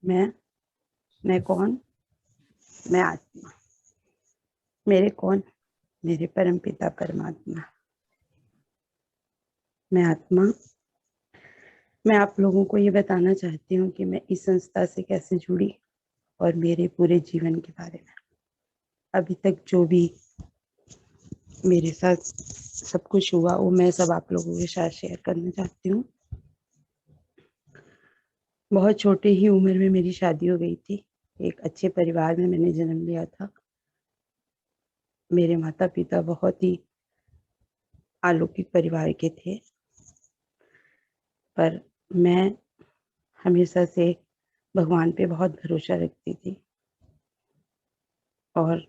मैं कौन? मैं आत्मा। मेरे कौन? मेरे परम पिता परमात्मा। मैं आत्मा। मैं आप लोगों को ये बताना चाहती हूँ कि मैं इस संस्था से कैसे जुड़ी और मेरे पूरे जीवन के बारे में अभी तक जो भी मेरे साथ सब कुछ हुआ वो मैं सब आप लोगों के साथ शेयर करना चाहती हूँ। बहुत छोटे ही उम्र में मेरी शादी हो गई थी। एक अच्छे परिवार में मैंने जन्म लिया था। मेरे माता पिता बहुत ही अलौकिक परिवार के थे, पर मैं हमेशा से भगवान पे बहुत भरोसा रखती थी और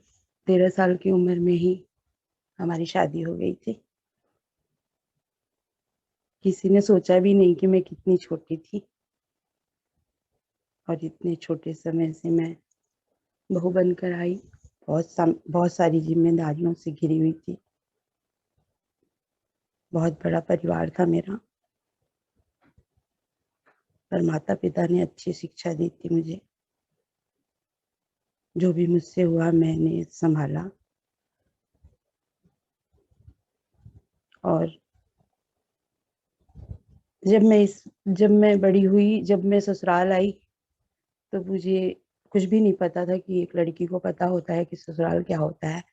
13 साल की उम्र में ही हमारी शादी हो गई थी। किसी ने सोचा भी नहीं कि मैं कितनी छोटी थी और इतने छोटे समय से मैं बहू बनकर आई। बहुत सारी जिम्मेदारियों से घिरी हुई थी। बहुत बड़ा परिवार था मेरा, पर माता पिता ने अच्छी शिक्षा दी थी मुझे। जो भी मुझसे हुआ मैंने संभाला और जब मैं बड़ी हुई, जब मैं ससुराल आई, तो मुझे कुछ भी नहीं पता था कि एक लड़की को पता होता है कि ससुराल क्या होता है।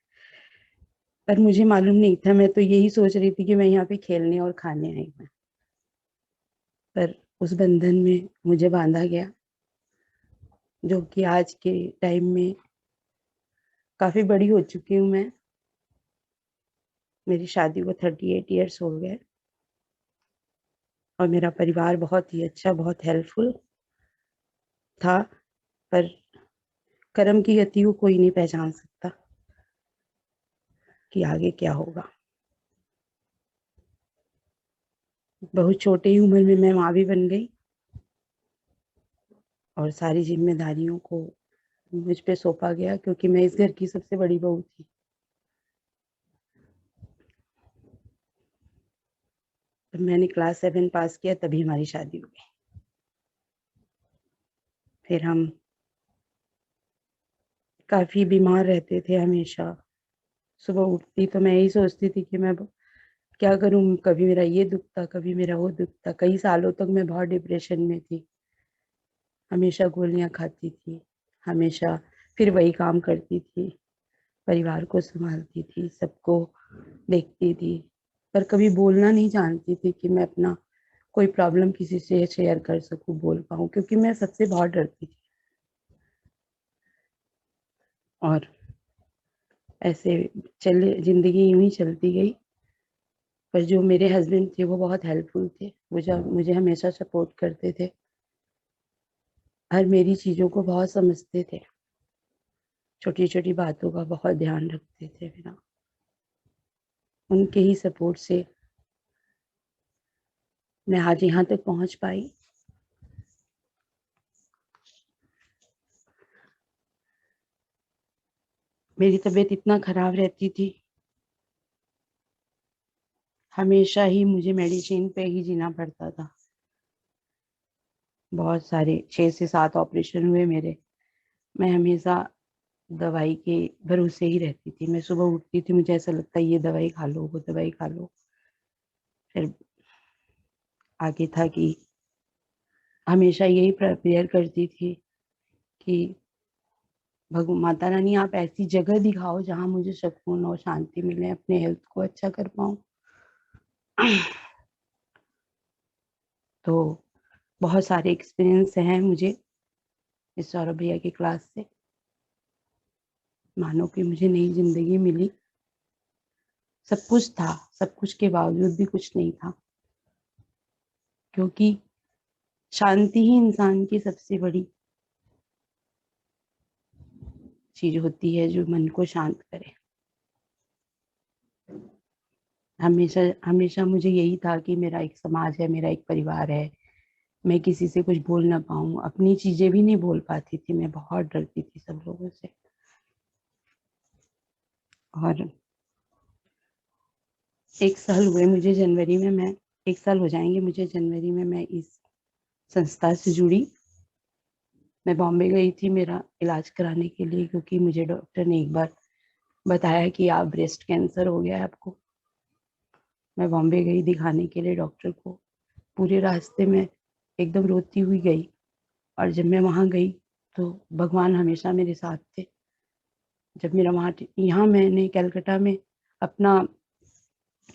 पर मुझे मालूम नहीं था, मैं तो यही सोच रही थी कि मैं यहाँ पे खेलने और खाने आई हूँ। पर उस बंधन में मुझे बांधा गया, जो कि आज के टाइम में काफी बड़ी हो चुकी हूँ मैं। मेरी शादी को 38 ईयर्स हो गए और मेरा परिवार बहुत ही अच्छा, बहुत हेल्पफुल था। पर कर्म की गति को कोई नहीं पहचान सकता कि आगे क्या होगा। बहुत छोटी ही उम्र में मैं माँ भी बन गई और सारी जिम्मेदारियों को मुझ पे सौंपा गया, क्योंकि मैं इस घर की सबसे बड़ी बहू थी। जब मैंने क्लास 7 पास किया तभी हमारी शादी हो गई। फिर हम काफी बीमार रहते थे हमेशा। सुबह उठती तो मैं यही सोचती थी कि मैं क्या करूं। कभी मेरा ये दुखता, कभी मेरा वो दुखता। कई सालों तक मैं बहुत डिप्रेशन में थी। हमेशा गोलियां खाती थी, हमेशा फिर वही काम करती थी, परिवार को संभालती थी, सबको देखती थी, पर कभी बोलना नहीं जानती थी कि मैं अपना कोई प्रॉब्लम किसी से शेयर कर सकूं, बोल पाऊं, क्योंकि मैं सबसे बहुत डरती थी। और ऐसे चले जिंदगी यूं ही चलती गई। पर जो मेरे हस्बैंड थे वो बहुत हेल्पफुल थे। मुझे हमेशा सपोर्ट करते थे, हर मेरी चीजों को बहुत समझते थे, छोटी छोटी बातों का बहुत ध्यान रखते थे मेरा। उनके ही सपोर्ट से मैं आज यहाँ तक पहुंच पाई। मेरी तबीयत इतना खराब रहती थी, हमेशा ही मुझे मेडिसिन पे ही जीना पड़ता था। बहुत सारे 6 से 7 ऑपरेशन हुए मेरे। मैं हमेशा दवाई के भरोसे ही रहती थी। मैं सुबह उठती थी, मुझे ऐसा लगता है ये दवाई खा लो, वो दवाई खा लो। फिर आगे था कि हमेशा यही प्रेयर करती थी कि भगवान माता रानी आप ऐसी जगह दिखाओ जहां मुझे सुकून और शांति मिले, अपने हेल्थ को अच्छा कर पाऊं। तो बहुत सारे एक्सपीरियंस हैं मुझे इस सौरभ भैया की क्लास से। मानो कि मुझे नई जिंदगी मिली। सब कुछ था, सब कुछ के बावजूद भी कुछ नहीं था, क्योंकि शांति ही इंसान की सबसे बड़ी चीज होती है जो मन को शांत करे। हमेशा हमेशा मुझे यही था कि मेरा एक समाज है, मेरा एक परिवार है। मैं किसी से कुछ बोल ना पाऊं, अपनी चीजें भी नहीं बोल पाती थी। मैं बहुत डरती थी सब लोगों से। और 1 साल हुए मुझे जनवरी में, मैं 1 साल हो जाएंगे मुझे जनवरी में मैं इस संस्था से जुड़ी। मैं बॉम्बे गई थी मेरा इलाज कराने के लिए, क्योंकि मुझे डॉक्टर ने एक बार बताया कि आप ब्रेस्ट कैंसर हो गया है आपको। मैं बॉम्बे गई दिखाने के लिए डॉक्टर को। पूरे रास्ते में एकदम रोती हुई गई, और जब मैं वहाँ गई तो भगवान हमेशा मेरे साथ थे। जब मेरा वहाँ यहाँ मैंने कलकत्ता में अपना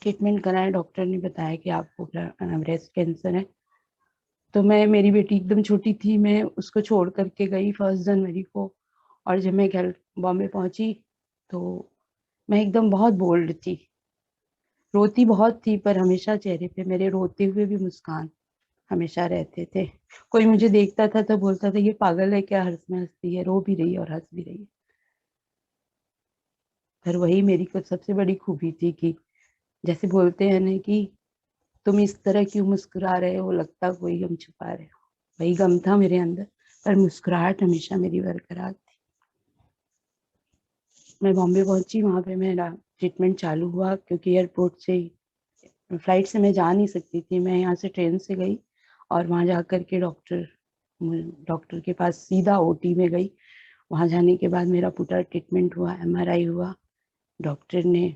ट्रीटमेंट कराया, डॉक्टर ने बताया कि आपको ब्रेस्ट कैंसर है। तो मैं, मेरी बेटी एकदम छोटी थी, मैं उसको छोड़ करके गई 1 जनवरी को। और जब मैं बॉम्बे पहुंची तो मैं एकदम बहुत बोल्ड थी, रोती बहुत थी, पर हमेशा चेहरे पे मेरे रोते हुए भी मुस्कान हमेशा रहते थे। कोई मुझे देखता था तो बोलता था ये पागल है क्या, हंस में हंसती है, रो भी रही है और हंस भी रही है। पर वही मेरी कुछ सबसे बड़ी खूबी थी कि जैसे बोलते हैं ना कि तुम इस तरह क्यों मुस्कुरा रहे हो, लगता कोई गम छुपा रहे हो। वही गम था मेरे अंदर, पर मुस्कुराहट हमेशा मेरी बरकरार थी। मैं बॉम्बे पहुंची, वहां पे मेरा ट्रीटमेंट चालू हुआ, क्योंकि एयरपोर्ट से, फ्लाइट से मैं जा नहीं सकती थी। मैं यहाँ से ट्रेन से गई और वहां जाकर के डॉक्टर के पास सीधा ओटी में गई। वहां जाने के बाद मेरा पूरा ट्रीटमेंट हुआ, एमआरआई हुआ। डॉक्टर ने,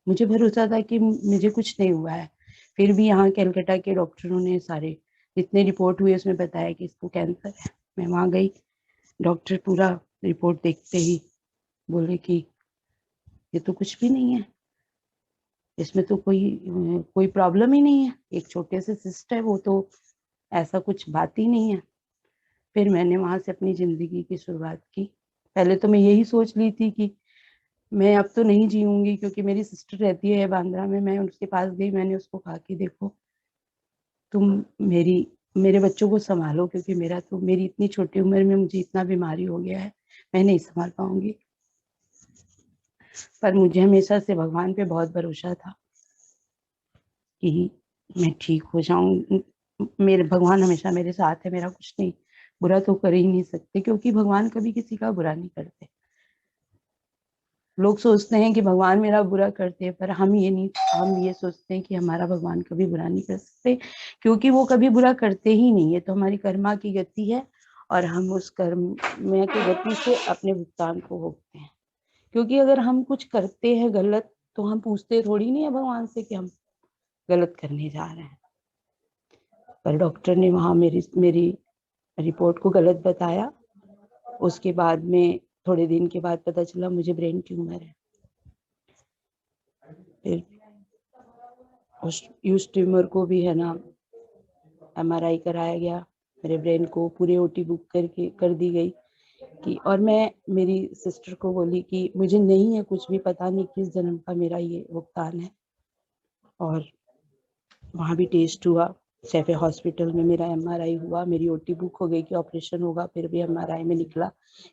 मुझे भरोसा था कि मुझे कुछ नहीं हुआ है, फिर भी यहाँ कलकत्ता के डॉक्टरों ने सारे जितने रिपोर्ट हुए उसमें बताया कि इसको कैंसर है। मैं वहाँ गई, डॉक्टर पूरा रिपोर्ट देखते ही बोले कि ये तो कुछ भी नहीं है, इसमें तो कोई प्रॉब्लम ही नहीं है, एक छोटे से सिस्ट है, वो तो ऐसा कुछ बात ही नहीं है। फिर मैंने वहां से अपनी जिंदगी की शुरुआत की। पहले तो मैं यही सोच ली थी कि मैं अब तो नहीं जीऊंगी, क्योंकि मेरी सिस्टर रहती है बांद्रा में। मैं उसके पास गई, मैंने उसको कहा कि देखो तुम मेरे बच्चों को संभालो, क्योंकि मेरी इतनी छोटी उम्र में मुझे इतना बीमारी हो गया है, मैं नहीं संभाल पाऊंगी। पर मुझे हमेशा से भगवान पे बहुत भरोसा था कि मैं ठीक हो जाऊं। मेरे भगवान हमेशा मेरे साथ है, मेरा कुछ नहीं बुरा तो कर ही नहीं सकते, क्योंकि भगवान कभी किसी का बुरा नहीं करते। लोग सोचते हैं कि भगवान मेरा बुरा करते हैं, पर हम ये सोचते हैं कि हमारा भगवान कभी बुरा नहीं कर सकते, क्योंकि वो कभी बुरा करते ही नहीं है। तो हमारी कर्मा की गति है, और हम उस कर्म में की गति से अपने भुगतान को भोगते हैं। क्योंकि अगर हम कुछ करते हैं गलत, तो हम पूछते थोड़ी नहीं है भगवान से कि हम गलत करने जा रहे हैं। पर डॉक्टर ने वहां मेरी रिपोर्ट को गलत बताया। उसके बाद में थोड़े दिन के बाद पता चला मुझे ब्रेन ट्यूमर है। फिर उस ट्यूमर को भी है ना एमआरआई कराया गया। मेरे ब्रेन को पूरे ओटी बुक करके कर दी गई कि, और मैं मेरी सिस्टर को बोली कि मुझे नहीं है कुछ भी, पता नहीं किस जन्म का मेरा ये भुगतान है। और वहाँ भी टेस्ट हुआ, सैफे हॉस्पिटल में मेरा एमआरआई हुआ, मेरी ओटी बुक हो गई कि ऑपरेशन होगा। फिर भी एमआरआई में निकला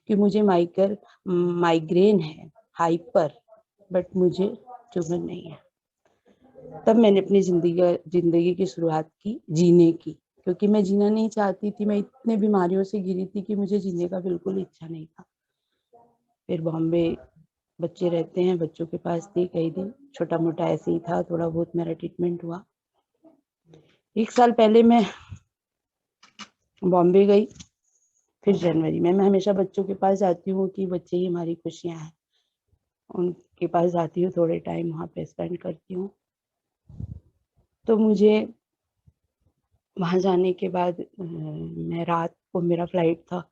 कि मुझे माइग्रेन है, हाइपर, बट मुझे ट्यूमर नहीं है। तब मैंने अपनी जिंदगी की शुरुआत की जीने की, क्योंकि मैं जीना नहीं चाहती थी। मैं इतने बीमारियों से घिरी थी कि मुझे जीने का बिल्कुल इच्छा नहीं था। फिर बॉम्बे बच्चे रहते हैं, बच्चों के पास थी कई दिन, छोटा मोटा ऐसे ही था, थोड़ा बहुत मेरा ट्रीटमेंट हुआ। 1 साल पहले मैं बॉम्बे गई, फिर जनवरी में। मैं हमेशा बच्चों के पास जाती हूँ कि बच्चे ही हमारी खुशियाँ हैं, उनके पास जाती हूँ, थोड़े टाइम वहाँ पे स्पेंड करती हूँ। तो मुझे वहाँ जाने के बाद मैं रात को, मेरा फ्लाइट था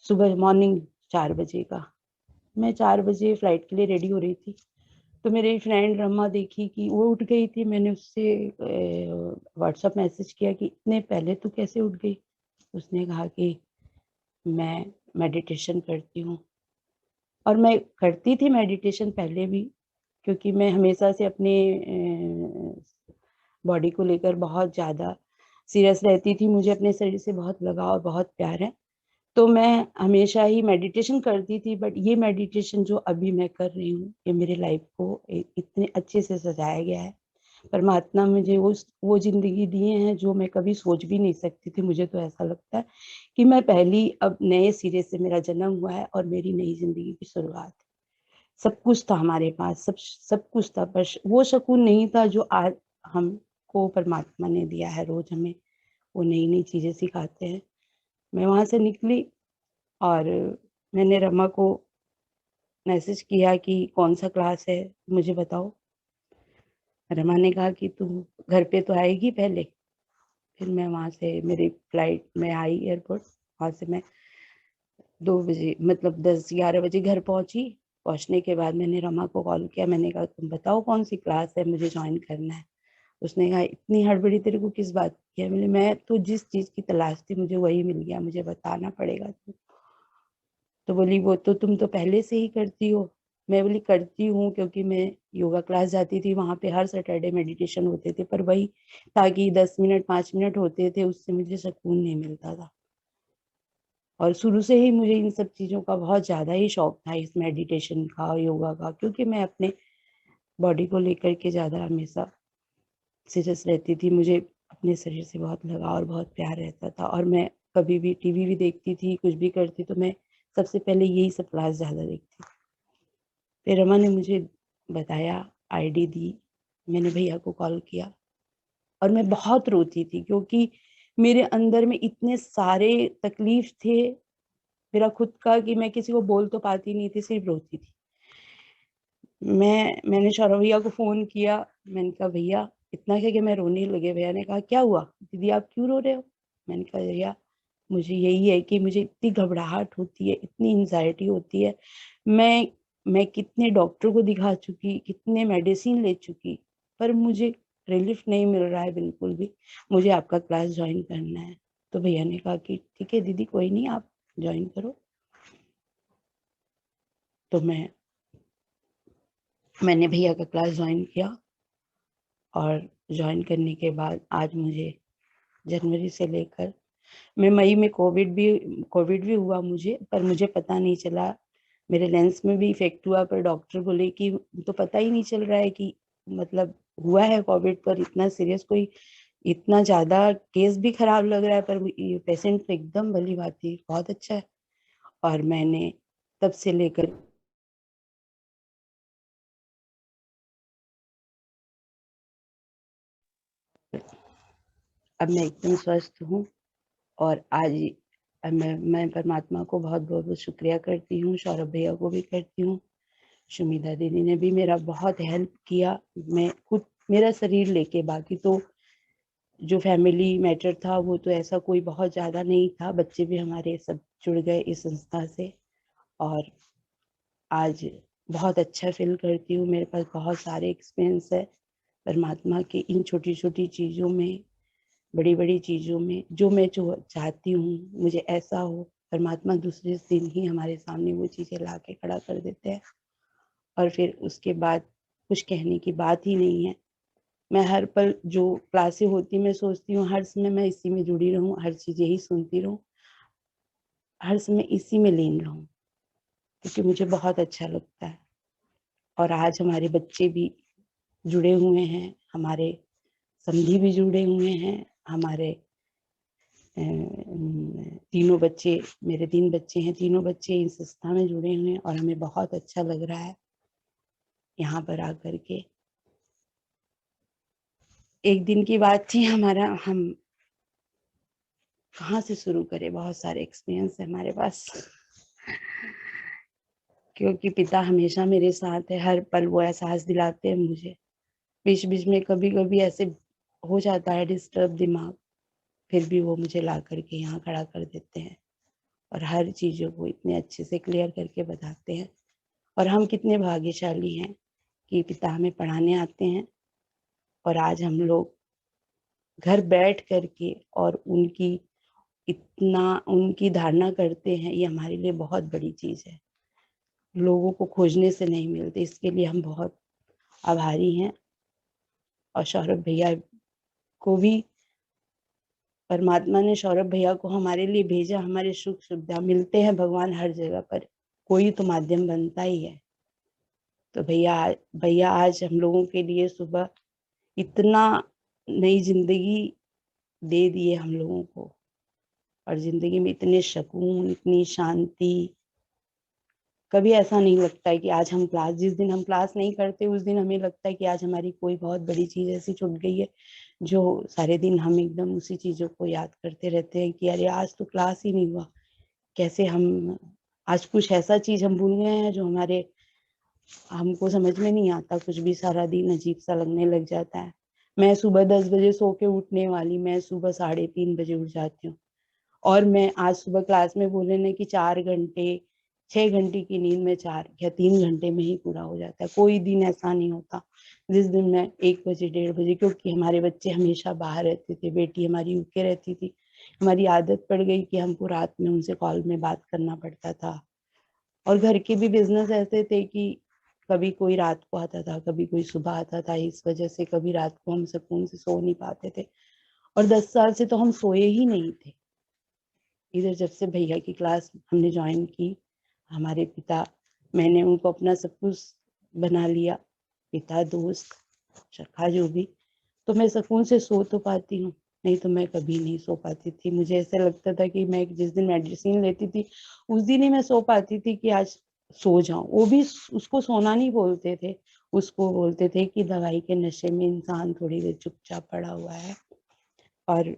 सुबह मॉर्निंग 4 बजे का। मैं 4 बजे फ्लाइट के लिए रेडी हो रही थी, तो मेरी फ्रेंड रमा देखी कि वो उठ गई थी। मैंने उससे व्हाट्सएप मैसेज किया कि इतने पहले तू कैसे उठ गई। उसने कहा कि मैं मेडिटेशन करती हूँ। और मैं करती थी मेडिटेशन पहले भी, क्योंकि मैं हमेशा से अपने बॉडी को लेकर बहुत ज़्यादा सीरियस रहती थी। मुझे अपने शरीर से बहुत लगाव, बहुत प्यार है, तो मैं हमेशा ही मेडिटेशन करती थी। बट ये मेडिटेशन जो अभी मैं कर रही हूँ, ये मेरे लाइफ को इतने अच्छे से सजाया गया है। परमात्मा मुझे वो जिंदगी दिए हैं जो मैं कभी सोच भी नहीं सकती थी। मुझे तो ऐसा लगता है कि मैं पहली अब नए सिरे से मेरा जन्म हुआ है और मेरी नई जिंदगी की शुरुआत है। सब कुछ था हमारे पास, सब कुछ था, पर वो सुकून नहीं था जो आज हमको परमात्मा ने दिया है। रोज हमें वो नई नई चीजें सिखाते हैं। मैं वहां से निकली, और मैंने रमा को मैसेज किया कि कौन सा क्लास है मुझे बताओ। रमा ने कहा कि तू घर पे तो आएगी पहले। फिर मैं वहाँ से मेरी फ्लाइट में आई एयरपोर्ट, वहाँ से मैं 2 बजे मतलब 10-11 बजे घर पहुँची। पहुँचने के बाद मैंने रमा को कॉल किया, मैंने कहा तुम बताओ कौन सी क्लास है, मुझे ज्वाइन करना है। उसने कहा इतनी हड़बड़ी तेरे को किस बात की है? मैं तो जिस चीज़ की तलाश थी मुझे वही मिल गया, मुझे बताना पड़ेगा। तो बोली वो तो तुम तो पहले से ही करती हो। मैं बोली करती हूँ क्योंकि मैं योगा क्लास जाती थी, वहाँ पे हर सैटरडे मेडिटेशन होते थे, पर वही ताकि 10 मिनट 5 मिनट होते थे, उससे मुझे सुकून नहीं मिलता था। और शुरू से ही मुझे इन सब चीज़ों का बहुत ज़्यादा ही शौक था, इस मेडिटेशन का और योगा का, क्योंकि मैं अपने बॉडी को लेकर के ज़्यादा हमेशा सीरियस रहती थी। मुझे अपने शरीर से बहुत लगाव और बहुत प्यार रहता था, और मैं कभी भी टीवी भी देखती थी, कुछ भी करती तो मैं सबसे पहले यही सब क्लास ज़्यादा देखती। फिर रमा ने मुझे बताया, आईडी दी, मैंने भैया को कॉल किया और मैं बहुत रोती थी क्योंकि मेरे अंदर में इतने सारे तकलीफ थे मेरा खुद का कि मैं किसी को बोल तो पाती नहीं थी, सिर्फ रोती थी। मैंने सौरभ भैया को फ़ोन किया, मैंने कहा भैया इतना क्या कि मैं रोने लगे। भैया ने कहा क्या हुआ दीदी, आप क्यों रो रहे हो? मैंने कहा भैया मुझे यही है कि मुझे इतनी घबराहट होती है, इतनी एंग्जायटी होती है। मैं मैं कितने डॉक्टर को दिखा चुकी, कितने मेडिसिन ले चुकी, पर मुझे रिलीफ नहीं मिल रहा है बिल्कुल भी। मुझे आपका क्लास ज्वाइन करना है। तो भैया ने कहा कि ठीक है दीदी, कोई नहीं, आप ज्वाइन करो। तो मैंने भैया का क्लास ज्वाइन किया, और ज्वाइन करने के बाद आज मुझे जनवरी से लेकर, मैं मई में कोविड भी हुआ मुझे, पर मुझे पता नहीं चला। मेरे लेंस में भी इफेक्ट हुआ, पर डॉक्टर बोले कि तो पता ही नहीं चल रहा है कि मतलब हुआ है कोविड, पर इतना सीरियस कोई, इतना ज़्यादा केस भी खराब लग रहा है, पर ये पेशेंट तो एकदम भली भांति बहुत अच्छा है। और मैंने तब से लेकर अब मैं एकदम स्वस्थ हूँ। और आज अब मैं परमात्मा को बहुत बहुत बहुत शुक्रिया करती हूँ, सौरभ भैया को भी करती हूँ, सुमिता दीदी ने भी मेरा बहुत हेल्प किया। मैं खुद मेरा शरीर लेके, बाकी तो जो फैमिली मैटर था वो तो ऐसा कोई बहुत ज़्यादा नहीं था, बच्चे भी हमारे सब जुड़ गए इस संस्था से। और आज बहुत अच्छा फील करती हूँ, मेरे पास बहुत सारे एक्सपीरियंस है परमात्मा के इन छोटी छोटी चीज़ों में, बड़ी बड़ी चीज़ों में। जो मैं चाहती हूँ मुझे ऐसा हो, परमात्मा दूसरे दिन ही हमारे सामने वो चीज़ें ला के खड़ा कर देते हैं, और फिर उसके बाद कुछ कहने की बात ही नहीं है। मैं हर पल जो क्लासें होती मैं सोचती हूँ हर समय मैं इसी में जुड़ी रहूँ, हर चीज़ यही सुनती रहूँ, हर समय इसी में लीन रहूँ, क्योंकि मुझे बहुत अच्छा लगता है। और आज हमारे बच्चे भी जुड़े हुए हैं, हमारे समधी भी जुड़े हुए हैं, हमारे तीनों बच्चे, मेरे 3 बच्चे हैं, तीनों बच्चे इस संस्था में जुड़े हुए हैं, और हमें बहुत अच्छा लग रहा है यहाँ पर आकर के। एक दिन की बात थी हमारा, हम कहाँ से शुरू करें, बहुत सारे एक्सपीरियंस है हमारे पास। क्योंकि पिता हमेशा मेरे साथ है, हर पल वो एहसास दिलाते हैं मुझे। बीच बीच में कभी कभी ऐसे हो जाता है डिस्टर्ब दिमाग, फिर भी वो मुझे ला करके यहाँ खड़ा कर देते हैं, और हर चीज़ों को इतने अच्छे से क्लियर करके बताते हैं। और हम कितने भाग्यशाली हैं कि पिता हमें पढ़ाने आते हैं, और आज हम लोग घर बैठ करके और उनकी धारणा करते हैं, ये हमारे लिए बहुत बड़ी चीज़ है। लोगों को खोजने से नहीं मिलते, इसके लिए हम बहुत आभारी हैं। और सौरभ भैया को भी, परमात्मा ने सौरभ भैया को हमारे लिए भेजा, हमारे सुख सुविधा मिलते हैं भगवान हर जगह पर, कोई तो माध्यम बनता ही है। तो भैया भैया आज हम लोगों के लिए सुबह इतना नई जिंदगी दे दिए हम लोगों को, और जिंदगी में इतने सुकून, इतनी शांति। कभी ऐसा नहीं लगता है कि आज हम क्लास, जिस दिन हम क्लास नहीं करते उस दिन हमें लगता है कि आज हमारी कोई बहुत बड़ी चीज ऐसी छूट गई है, जो सारे दिन हम एकदम उसी चीजों को याद करते रहते हैं कि अरे आज तो क्लास ही नहीं हुआ। कैसे हम आज कुछ ऐसा चीज हम भूल गए हैं जो हमको समझ में नहीं आता, कुछ भी सारा दिन अजीब सा लगने लग जाता है। मैं सुबह 10 बजे सो के उठने वाली, मैं सुबह 3:30 बजे उठ जाती हूँ। और मैं आज सुबह क्लास में बोले ना कि 4 घंटे 6 घंटे की नींद में 4 या 3 घंटे में ही पूरा हो जाता है। कोई दिन ऐसा नहीं होता जिस दिन मैं 1 बजे 1:30 बजे, क्योंकि हमारे बच्चे हमेशा बाहर रहते थे, बेटी हमारी यूके रहती थी। हमारी आदत पड़ गई कि हमको रात में उनसे कॉल में बात करना पड़ता था। और घर के भी बिजनेस ऐसे थे कि कभी कोई रात को आता था, कभी कोई सुबह आता था। इस वजह से कभी रात को हम सुकून से सो नहीं पाते थे। और 10 साल से तो हम सोए ही नहीं थे। इधर जब से भैया की क्लास हमने ज्वाइन की, हमारे पिता, मैंने उनको अपना सब कुछ बना लिया, पिता, दोस्त, सखा, जो भी, तो मैं सुकून से सो तो पाती हूँ। नहीं तो मैं कभी नहीं सो पाती थी। मुझे ऐसा लगता था कि मैं जिस दिन मेडिसिन लेती थी उस दिन ही मैं सो पाती थी कि आज सो जाऊं। वो भी उसको सोना नहीं बोलते थे, उसको बोलते थे कि दवाई के नशे में इंसान थोड़ी देर चुपचाप पड़ा हुआ है और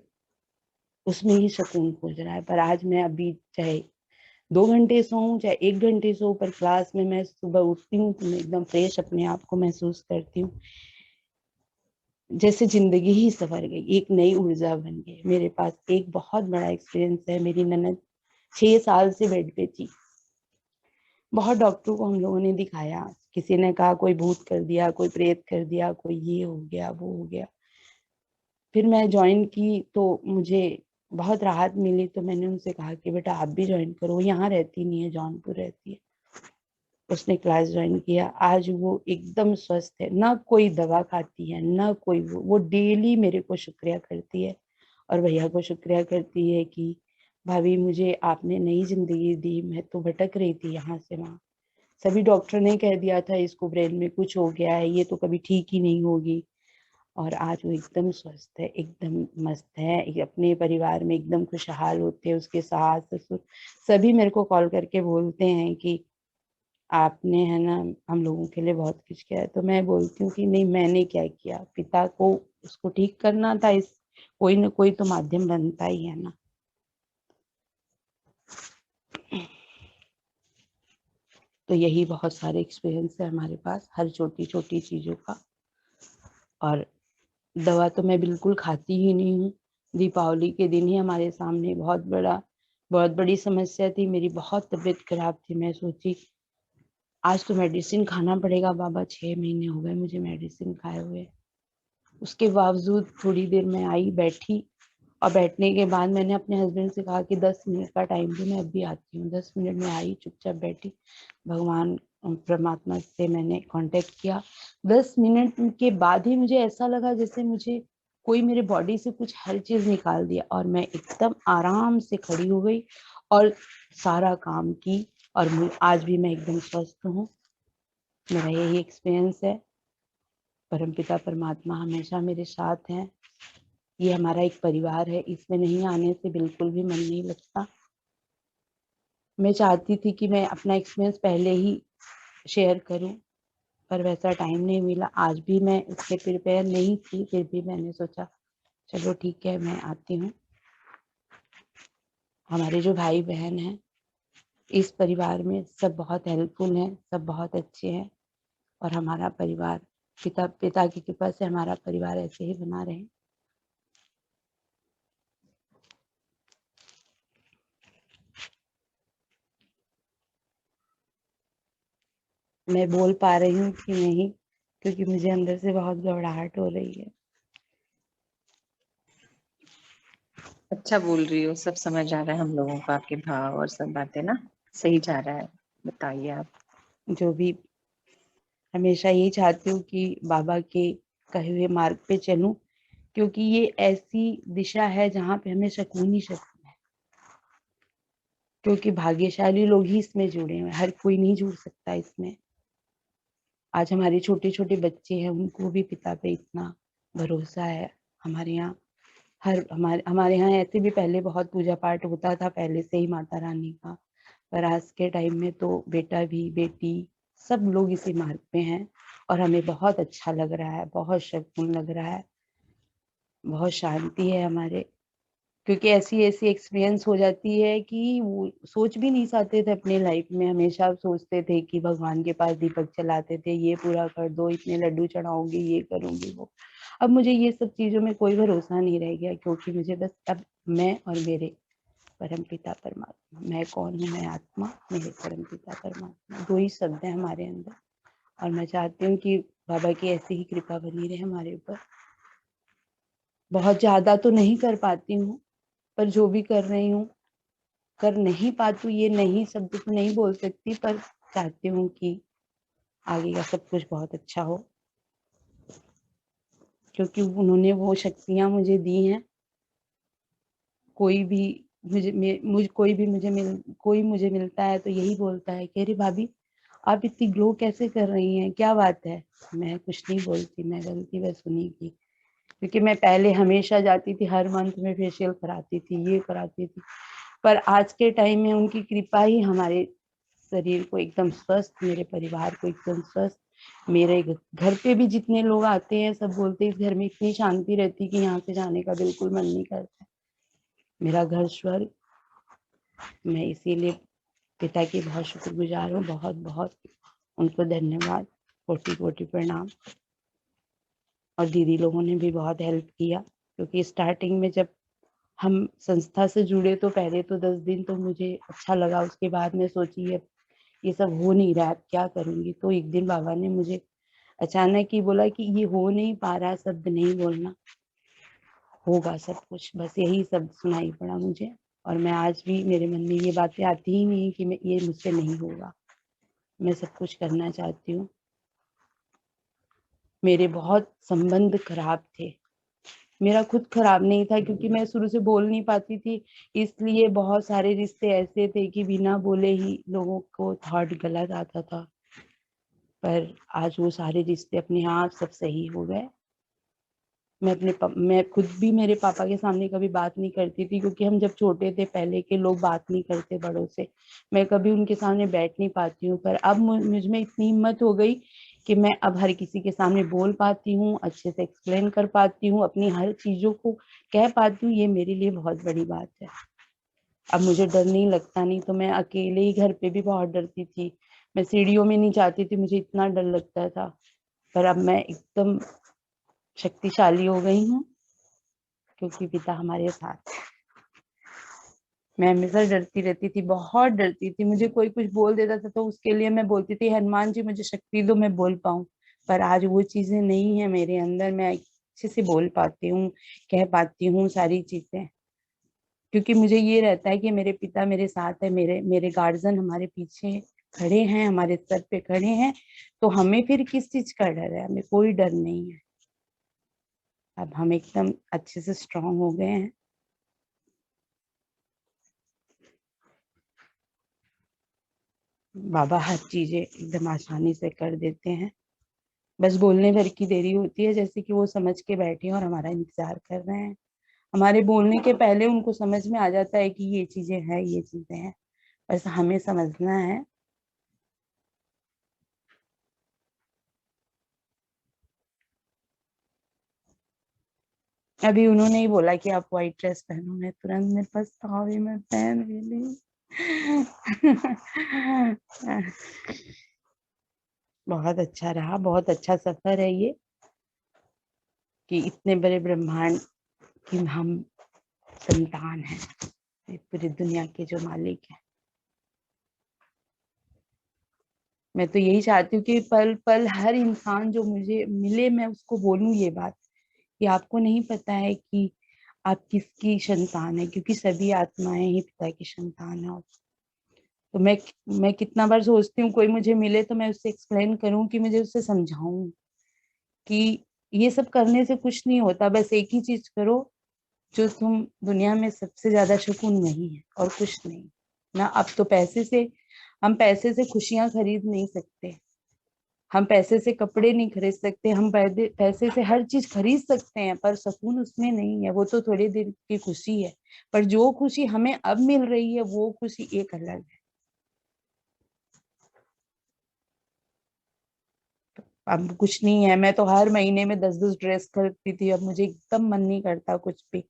उसमें ही सुकून खोज रहा है। पर आज मैं अभी चाहे 2 घंटे सोऊं चाहे 1 घंटे सो, पर क्लास में मैं सुबह उठती हूँ तो मैं एकदम फ्रेश अपने आप को महसूस करती हूँ, जैसे जिंदगी ही सवर गई, एक नई ऊर्जा बन गई। मेरे पास एक बहुत बड़ा एक्सपीरियंस है। मेरी ननद 6 साल से बेड पे थी। बहुत डॉक्टरों को हम लोगों ने दिखाया, किसी ने कहा कोई भूत कर दिया, कोई प्रेत कर दिया, कोई ये हो गया वो हो गया। फिर मैं ज्वाइन की तो मुझे बहुत राहत मिली। तो मैंने उनसे कहा कि बेटा आप भी ज्वाइन करो। वो यहाँ रहती नहीं है, जौनपुर रहती है। उसने क्लास ज्वाइन किया। आज वो एकदम स्वस्थ है, ना कोई दवा खाती है ना कोई। वो डेली मेरे को शुक्रिया करती है और भैया को शुक्रिया करती है कि भाभी मुझे आपने नई जिंदगी दी। मैं तो भटक रही थी यहाँ से वहाँ। सभी डॉक्टर ने कह दिया था इसको ब्रेन में कुछ हो गया है, ये तो कभी ठीक ही नहीं होगी। और आज वो एकदम स्वस्थ है, एकदम मस्त है, अपने परिवार में एकदम खुशहाल होते हैं। उसके सास ससुर सभी मेरे को कॉल करके बोलते हैं कि आपने, है ना, हम लोगों के लिए बहुत कुछ किया है। तो मैं बोलती हूँ कि नहीं, मैंने क्या किया, पिता को उसको ठीक करना था। इस कोई ना कोई तो माध्यम बनता ही है ना। तो यही बहुत सारे एक्सपीरियंस है हमारे पास हर छोटी छोटी चीजों का। और दवा तो मैं बिल्कुल खाती ही नहीं हूँ। दीपावली के दिन ही हमारे सामने बहुत बड़ी समस्या थी। मेरी बहुत तबीयत खराब थी। मैं सोची आज तो मेडिसिन खाना पड़ेगा बाबा, 6 महीने हो गए मुझे मेडिसिन खाए हुए। उसके बावजूद थोड़ी देर मैं आई, बैठी, और बैठने के बाद मैंने अपने हस्बैंड से कहा कि 10 मिनट का टाइम दो, मैं अभी आती हूँ। 10 मिनट में आई, चुपचाप बैठी, भगवान परमात्मा से मैंने कांटेक्ट किया। 10 मिनट के बाद ही मुझे ऐसा लगा जैसे मुझे कोई मेरे बॉडी से कुछ हर चीज निकाल दिया और मैं एकदम आराम से खड़ी हो गई और सारा काम की। और आज भी मैं एकदम स्वस्थ हूँ। मेरा यही एक्सपीरियंस है। परमपिता परमात्मा हमेशा मेरे साथ हैं। ये हमारा एक परिवार है, इसमें नहीं आने से बिल्कुल भी मन नहीं लगता। मैं चाहती थी कि मैं अपना एक्सपीरियंस पहले ही शेयर करूं, पर वैसा टाइम नहीं मिला। आज भी मैं इससे प्रिपेयर नहीं थी, फिर भी मैंने सोचा चलो ठीक है, मैं आती हूँ। हमारे जो भाई बहन हैं इस परिवार में, सब बहुत हेल्पफुल हैं, सब बहुत अच्छे हैं। और हमारा परिवार, पिता की कृपा से हमारा परिवार ऐसे ही बना रहे। मैं बोल पा रही हूँ कि नहीं, क्योंकि मुझे अंदर से बहुत घबराहट हो रही है। अच्छा बोल रही हो, सब समझ आ रहा है हम लोगों का, आपके भाव और सब बातें ना सही जा रहा है। बताइए आप। जो भी, हमेशा यही चाहती हूँ कि बाबा के कहे हुए मार्ग पे चलूं, क्योंकि ये ऐसी दिशा है जहाँ पे हमें सुकून ही सुकून है। क्योंकि भाग्यशाली लोग ही इसमें जुड़े हुए, हर कोई नहीं जुड़ सकता इसमें। आज हमारे छोटे छोटे बच्चे हैं, उनको भी पिता पे इतना भरोसा है। हमारे यहाँ हमारे यहाँ ऐसे भी पहले बहुत पूजा पाठ होता था, पहले से ही माता रानी का। पर आज के टाइम में तो बेटा भी, बेटी, सब लोग इसी मार्ग पे हैं। और हमें बहुत अच्छा लग रहा है, बहुत सुकून लग रहा है, बहुत शांति है हमारे क्योंकि ऐसी ऐसी एक्सपीरियंस हो जाती है कि वो सोच भी नहीं सकते थे अपने लाइफ में। हमेशा सोचते थे कि भगवान के पास दीपक जलाते थे, ये पूरा कर दो, इतने लड्डू चढ़ाऊंगी, ये करूंगी वो। अब मुझे ये सब चीजों में कोई भरोसा नहीं रह गया, क्योंकि मुझे बस अब मैं और मेरे परम पिता परमात्मा, मैं कौन हूँ, मैं आत्मा, मेरे परम पिता परमात्मा, दो ही शब्द है हमारे अंदर। और मैं चाहती हूँ कि बाबा की ऐसी ही कृपा बनी रहे हमारे ऊपर। बहुत ज्यादा तो नहीं कर पाती हूँ, पर जो भी कर रही हूँ, कर नहीं पाती, ये नहीं शब्द तो नहीं बोल सकती, पर चाहती हूँ कि आगे का सब कुछ बहुत अच्छा हो, क्योंकि उन्होंने वो शक्तियां मुझे दी हैं। कोई भी कोई मुझे मिलता है तो यही बोलता है कि अरे भाभी, आप इतनी ग्लो कैसे कर रही हैं, क्या बात है। मैं कुछ नहीं बोलती, मैं गलती बस उन्हीं की, क्योंकि मैं पहले हमेशा जाती थी, हर मंथ में फेशियल कराती थी, ये कराती थी। पर आज के टाइम में उनकी कृपा ही हमारे शरीर को एकदम स्वस्थ, मेरे परिवार को एकदम स्वस्थ, मेरे घर पे भी जितने लोग आते हैं सब बोलते हैं इस घर में इतनी शांति रहती कि यहाँ से जाने का बिल्कुल मन नहीं करता। मेरा घर स्वर्ग। मैं इसीलिए पिता की बहुत शुक्रगुजार हूँ, बहुत बहुत उनको धन्यवाद, कोटि कोटि प्रणाम। और दीदी लोगों ने भी बहुत हेल्प किया, क्योंकि स्टार्टिंग में जब हम संस्था से जुड़े तो पहले तो 10 दिन तो मुझे अच्छा लगा, उसके बाद में सोची ये सब हो नहीं रहा, क्या करूंगी। तो एक दिन बाबा ने मुझे अचानक ही बोला कि ये हो नहीं पा रहा, शब्द नहीं बोलना, होगा सब कुछ, बस यही शब्द सुनाई पड़ा मुझे। और मैं आज भी, मेरे मन में ये बातें आती ही नहीं कि ये मुझसे नहीं होगा, मैं सब कुछ करना चाहती हूँ। मेरे बहुत संबंध खराब थे, मेरा खुद खराब नहीं था, क्योंकि मैं शुरू से बोल नहीं पाती थी, इसलिए बहुत सारे रिश्ते ऐसे थे कि बिना बोले ही लोगों को थॉट गलत आता था। पर आज वो सारे रिश्ते अपने आप सब सही हो गए। मैं खुद भी मेरे पापा के सामने कभी बात नहीं करती थी, क्योंकि हम जब छोटे थे, पहले के लोग बात नहीं करते बड़ों से, मैं कभी उनके सामने बैठ नहीं पाती हूँ। पर अब मुझ में इतनी हिम्मत हो गई कि मैं अब हर किसी के सामने बोल पाती हूँ, अच्छे से एक्सप्लेन कर पाती हूँ, अपनी हर चीजों को कह पाती हूँ। ये मेरे लिए बहुत बड़ी बात है। अब मुझे डर नहीं लगता, नहीं तो मैं अकेले ही घर पे भी बहुत डरती थी, मैं सीढ़ियों में नहीं जाती थी, मुझे इतना डर लगता था। पर अब मैं एकदम शक्तिशाली हो गई हूँ, क्योंकि पिता हमारे साथ है। मैं हमेशा डरती रहती थी, बहुत डरती थी, मुझे कोई कुछ बोल देता था तो उसके लिए मैं बोलती थी हनुमान जी मुझे शक्ति दो, मैं बोल पाऊं। पर आज वो चीजें नहीं है मेरे अंदर, मैं अच्छे से बोल पाती हूँ, कह पाती हूँ सारी चीजें, क्योंकि मुझे ये रहता है कि मेरे पिता मेरे साथ है, मेरे मेरे गार्जियन हमारे पीछे खड़े हैं, हमारे सर पे खड़े हैं। तो हमें फिर किस चीज का डर है, हमें कोई डर नहीं है। अब हम एकदम अच्छे से स्ट्रांग हो गए हैं। बाबा हर चीजें एकदम आसानी से कर देते हैं, बस बोलने भर की देरी होती है, जैसे कि वो समझ के बैठे हैं और हमारा इंतजार कर रहे हैं। हमारे बोलने के पहले उनको समझ में आ जाता है कि ये चीजें हैं, ये चीजें हैं, बस हमें समझना है। अभी उन्होंने ही बोला कि आप व्हाइट ड्रेस पहनो, मैं तुरंत मेरे पास था भी, मैं पहन भी ली। बहुत अच्छा रहा, बहुत अच्छा सफर है ये, कि इतने बड़े ब्रह्मांड की हम संतान हैं, पूरी दुनिया के जो मालिक है। मैं तो यही चाहती हूँ कि पल पल हर इंसान जो मुझे मिले, मैं उसको बोलूं ये बात, कि आपको नहीं पता है कि आप किसकी संतान है, क्योंकि सभी आत्माएं ही पिता की संतान है। तो मैं कितना बार सोचती हूँ कोई मुझे मिले तो मैं उससे एक्सप्लेन करूँ, कि मुझे उससे समझाऊं कि ये सब करने से कुछ नहीं होता, बस एक ही चीज करो, जो तुम दुनिया में सबसे ज्यादा सुकून वही है और कुछ नहीं। ना अब तो पैसे से, हम पैसे से खुशियां खरीद नहीं सकते, हम पैसे से कपड़े नहीं खरीद सकते, हम पैसे से हर चीज खरीद सकते हैं, पर सुकून उसमें नहीं है। वो तो थोड़ी देर की खुशी है, पर जो खुशी हमें अब मिल रही है वो खुशी एक अलग है। अब कुछ नहीं है, मैं तो हर महीने में 10-10 ड्रेस खरीदती थी, अब मुझे एकदम मन नहीं करता कुछ भी,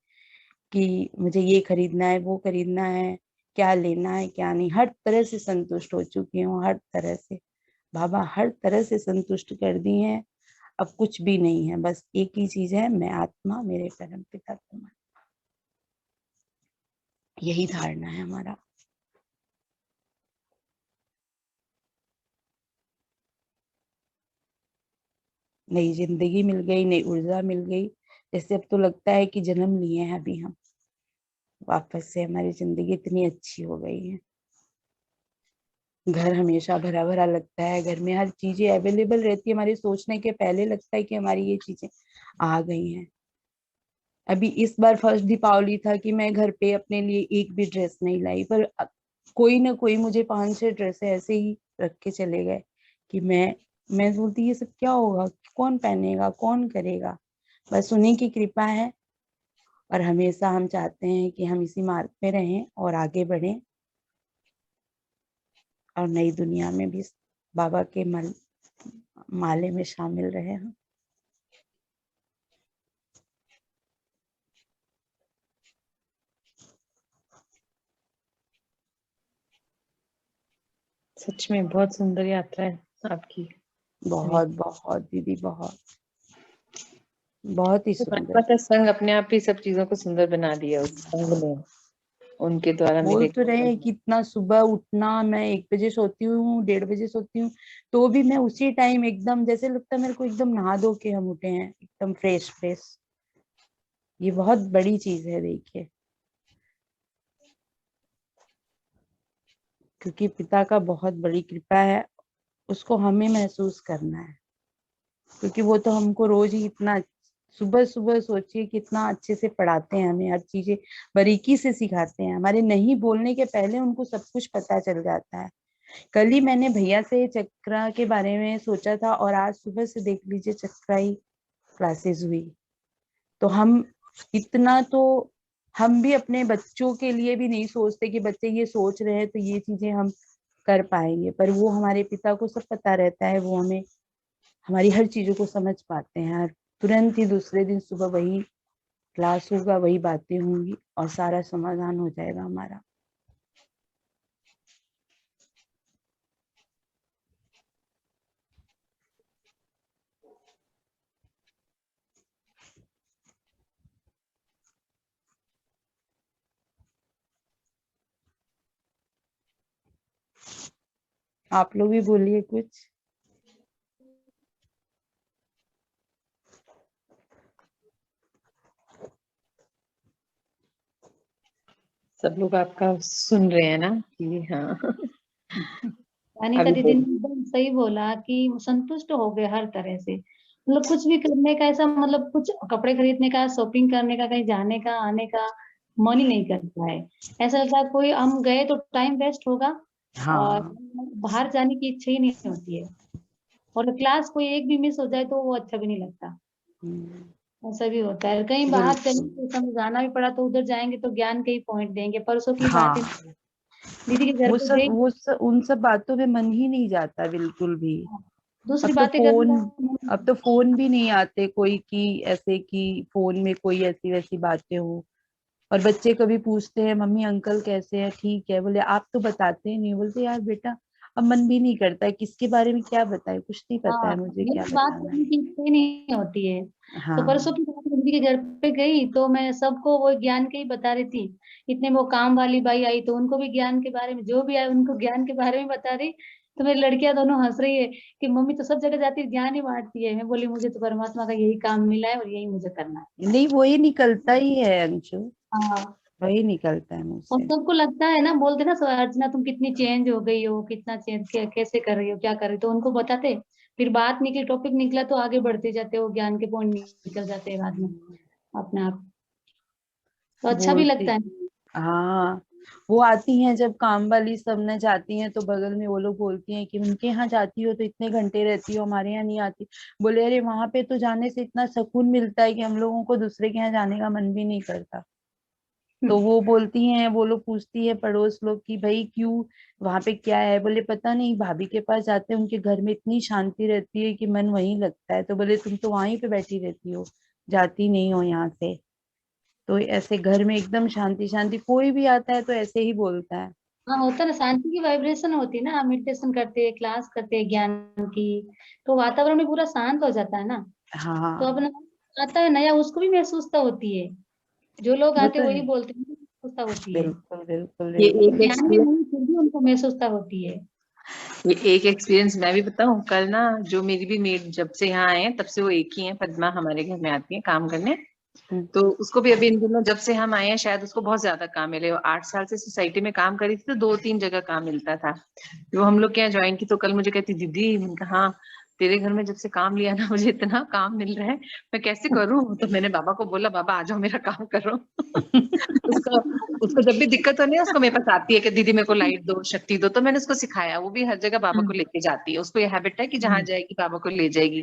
कि मुझे ये खरीदना है, वो खरीदना है, क्या लेना है क्या नहीं, हर तरह से संतुष्ट हो चुकी हूँ, हर तरह से। बाबा हर तरह से संतुष्ट कर दी हैं। अब कुछ भी नहीं है, बस एक ही चीज है, मैं आत्मा, मेरे परम पिता परमात्मा। यही धारणा है हमारा। नई जिंदगी मिल गई, नई ऊर्जा मिल गई। जैसे अब तो लगता है कि जन्म लिए हैं अभी हम, वापस से हमारी जिंदगी इतनी अच्छी हो गई है। घर हमेशा भरा भरा लगता है, घर में हर चीजें अवेलेबल रहती है, हमारे सोचने के पहले लगता है कि हमारी ये चीजें आ गई हैं। अभी इस बार फर्स्ट दीपावली था कि मैं घर पे अपने लिए एक भी ड्रेस नहीं लाई, पर कोई ना कोई मुझे 5-6 ड्रेसें ऐसे ही रख के चले गए कि मैं बोलती ये सब क्या होगा, कौन पहनेगा, कौन करेगा। बस उन्हीं की कृपा है। और हमेशा हम चाहते हैं कि हम इसी मार्ग पे रहें और आगे बढ़ें, और नई दुनिया में भी बाबा के माले में शामिल रहे हम। सच में बहुत सुंदर यात्रा है आपकी। बहुत बहुत दीदी, बहुत बहुत ही तो सुंदर। परमात्मा का संग अपने आप ही सब चीजों को सुंदर बना दिया उस संग ने, उनके द्वारा बोल मिले। तो रहे हैं कि इतना सुबह उठना, मैं 1 बजे सोती हूँ, 1:30 बजे सोती हूँ, तो भी मैं उसी टाइम एकदम जैसे लगता है मेरे को एकदम नहा धो के हम उठे हैं, एकदम फ्रेश फ्रेश। ये बहुत बड़ी चीज है देखिए, क्योंकि पिता का बहुत बड़ी कृपा है, उसको हमें महसूस करना है। क्योंकि वो तो हमको रोज ही इतना, सुबह सुबह सोचिए कितना अच्छे से पढ़ाते हैं हमें, हर चीजें बारीकी से सिखाते हैं, हमारे नहीं बोलने के पहले उनको सब कुछ पता चल जाता है। कल ही मैंने भैया से चक्रा के बारे में सोचा था, और आज सुबह से देख लीजिए चक्रा ही क्लासेस हुई। तो हम इतना तो हम भी अपने बच्चों के लिए भी नहीं सोचते कि बच्चे ये सोच रहे हैं तो ये चीजें हम कर पाएंगे, पर वो हमारे पिता को सब पता रहता है, वो हमें हमारी हर चीजों को समझ पाते हैं। और तुरंत ही दूसरे दिन सुबह वही क्लास होगा, वही बातें होंगी और सारा समाधान हो जाएगा हमारा। आप लोग भी बोलिए कुछ। सब लोग आपका सुन रहे हैं ना कि हाँ। अनिता अभी दीदी ने बोल। एकदम सही बोला कि वो संतुष्ट हो गए हर तरह से, मतलब कुछ भी करने का ऐसा, मतलब कुछ कपड़े खरीदने का, शॉपिंग करने का, कहीं जाने का, आने का मन ही नहीं करता है। ऐसा लगता है कोई हम गए तो टाइम वेस्ट होगा, और हाँ। बाहर जाने की इच्छा ही नहीं होती है। और क्लास कोई एक भी मिस हो जाए तो वो अच्छा भी नहीं लगता। हम्म, ऐसा भी होता है, कहीं बाहर चले बिल्कुल। तो समझाना भी पड़ा तो उधर जाएंगे तो ज्ञान के ही पॉइंट देंगे। परसों की बात है, हाँ, दीदी के घर पे गई, उन सब बातों में मन ही नहीं जाता बिल्कुल भी। दूसरी अब तो बातें करने फोन अब का। तो फोन भी नहीं आते कोई की, ऐसे कि फोन में कोई ऐसी वैसी बातें हो। और बच्चे कभी पूछते हैं मम्मी अंकल कैसे हैं, ठीक है, बोले आप तो बताते ही नहीं, बोलते यार बेटा अब मन भी नहीं करता है, किसके बारे में क्या बताए, कुछ नहीं पता हाँ, है मुझे ये क्या तो बात बताना है। करने की इच्छा ही नहीं होती है। तो परसों हाँ। की बात दीदी के घर पे गई तो मैं सबको वो ज्ञान के ही बता रही थी। इतने वो काम वाली बाई आई तो उनको भी ज्ञान के बारे में, जो भी आए उनको ज्ञान के बारे में बता रही। तो मेरी लड़कियां दोनों हंस रही है कि मम्मी तो सब जगह जाती है, ज्ञान ही बांटती है। मैं बोली मुझे तो परमात्मा का यही काम मिला है और यही मुझे करना है। नहीं, वही निकलता ही है अंशु, हाँ, वही निकलता है और मुझसे। सबको लगता है ना, बोलते ना अर्चना तुम कितनी चेंज हो गई हो, कितना चेंज, कैसे कर रही हो, क्या कर रही हो, तो उनको बताते। फिर बात निकली, टॉपिक निकला तो आगे बढ़ते जाते हो, ज्ञान के पॉइंट निकल जाते हैं बाद में अपने आप। तो अच्छा भी बोलती, लगता है। हाँ, वो आती हैं जब काम वाली सब न जाती हैं तो बगल में वो लोग बोलती हैं कि उनके यहाँ जाती हो तो इतने घंटे रहती हो, हमारे यहाँ नहीं आती। बोले अरे वहां पे तो जाने से इतना सुकून मिलता है कि हम लोगों को दूसरे के यहाँ जाने का मन भी नहीं करता। तो वो बोलती हैं, वो लोग पूछती है पड़ोस लोग कि भाई क्यों, वहां पे क्या है, बोले पता नहीं, भाभी के पास जाते हैं, उनके घर में इतनी शांति रहती है कि मन वहीं लगता है। तो बोले तुम तो वहीं पे बैठी रहती हो, जाती नहीं हो यहाँ से। तो ऐसे घर में एकदम शांति शांति, कोई भी आता है तो ऐसे ही बोलता है। हाँ होता है ना, शांति की वाइब्रेशन होती है ना, मेडिटेशन करते हैं, क्लास करते हैं ज्ञान की, तो वातावरण भी पूरा शांत हो जाता है ना। तो हाँ अपना आता है नया, उसको भी महसूसता होती है, जो लोग वो आते तो हैं वही है। बोलते हैं महसूसता होती है। बिल्कुल बिल्कुल ये बिल्कुल। एक ज्ञान में एक्सपीरियंस नहीं, फिर भी उनको महसूसता होती है। ये एक एक्सपीरियंस मैं भी बताऊं। कल ना, जो मेरी भी मेड जब से यहाँ आए हैं तब से वो एक ही है, पद्मा, हमारे घर में आती है काम करने। तो उसको भी अभी इन दिनों जब से हम आए हैं शायद उसको बहुत ज्यादा काम मिले। वो 8 साल से सोसाइटी में काम करी थी तो 2-3 जगह काम मिलता था। वो हम लोग के यहाँ ज्वाइन की तो कल मुझे कहती, दीदी, मैंने कहा हाँ, तेरे घर में जब से काम लिया ना मुझे इतना काम मिल रहा है, मैं कैसे करूं। तो मैंने बाबा को बोला, बाबा आ जाओ मेरा काम करो। उसको उसको जब भी दिक्कत होनी है उसको मेरे पास आती है कि दीदी मेरे को लाइट दो, शक्ति दो। तो मैंने उसको सिखाया, वो भी हर जगह बाबा को लेके जाती है। उसको ये हैबिट है कि जहां जाएगी बाबा को ले जाएगी।